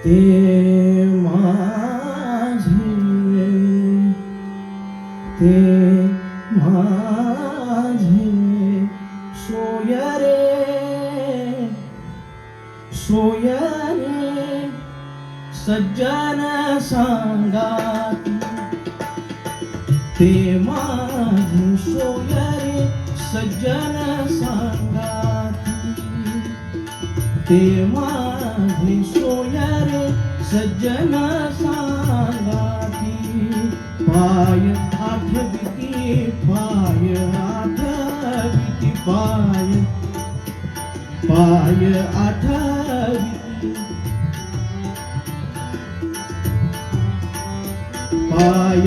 ते माझे ते माझे सोय रे सज्जन सांगाती ते माझे सोय रे सज्जन सांगाती ते माझे सोय रे सज्जन सांगाती पाय आठविती पाय आठविती पाय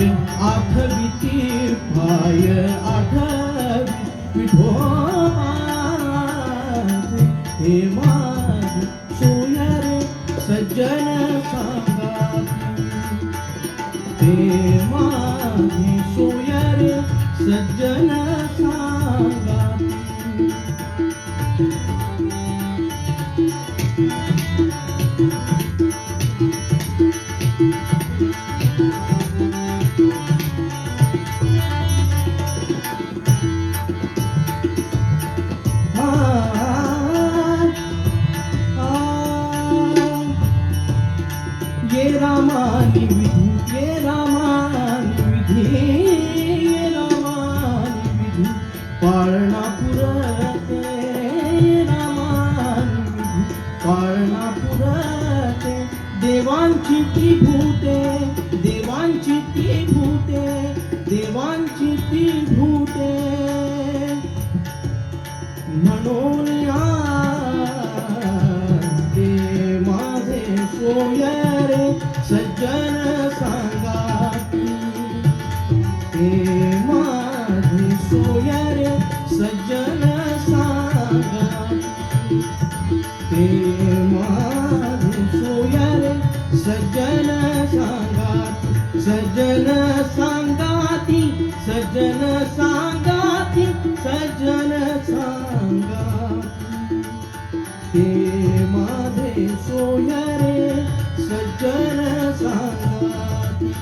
आठविती पाय आठविती विठो हे माझे सोय रे सज्जन सांगाती ते माझे सोय रे सज्जन सांगाती ये रामानी विधी ये रामानी विधी ये रामानी विधी पाळणा पुरते ये रामानी विधी पाळणा पुरते देवांची त्रिभूते देवांची त्रिभूते देवांची त्रिभूते म्हणून ते माझे सोय रे सज्जन सांगाती ते माझे सोय रे सज्जन सांगाती ते माझे सोय रे सज्जन सांगाती सज्जन सांगाती सज्जन सांगाती सज्जन सांगाती ते माझे सोय रे सज्जन सांगाती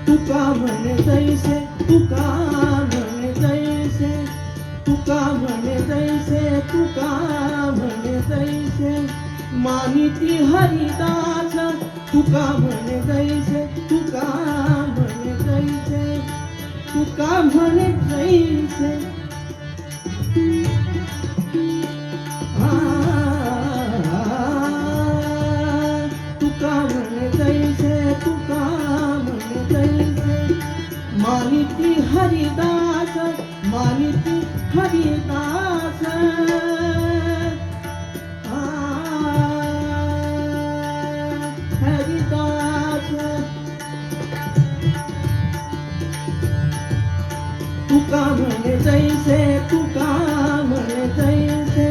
तुका म्हणे जैसे तुका म्हणे जैसे तुका म्हणे जैसे तुका म्हणे जैसे मानिती हरिदास तुका म्हणे जैसे तुका म्हणे जैसे तुका म्हणे जैसे तुका म्हणे जैसे तुका म्हणे जैसे मानिती हरिदास मानिती हरिदास हरिदास तुका म्हणे जैसे तुका म्हणे जैसे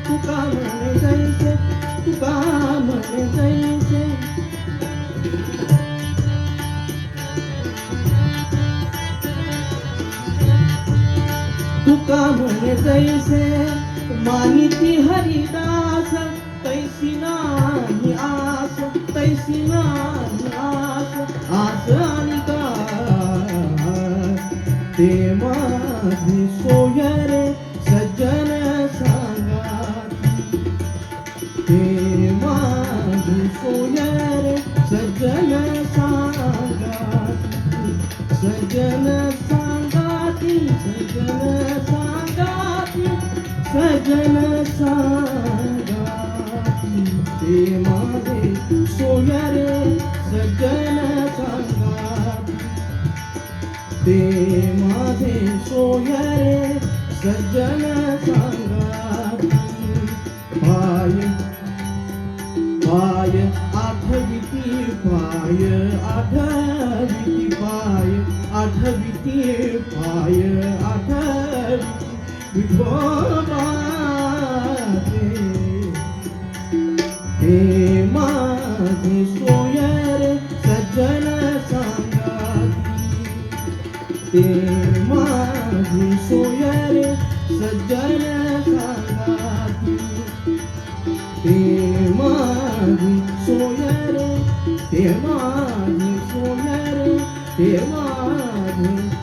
तुका म्हणे जैसे तुका म्हणे जैसे तुका म्हणे जैसे मानिती हरिदास तैसी नाही आस तैसी नाही आस आस आणि का ते माझे सोय रे सज्जन सांगाती ते माझे सोय रे सज्जन सांगाती सज्जन सांगाती सज्जन सांगाती सज्जन सांगाती ते माझे सोय रे सज्जन संगाती ते माझे सोयरे सज्जन संगाती पाय पाय आठविती पाय आठविती पाय आठविती पाय आठविती विठोबा ते माझे सोयरे सज्जन संगाती ते माझे सोयरे सज्जन संगाती ते माझे सोयरे ते माझे सोयरे ते माझे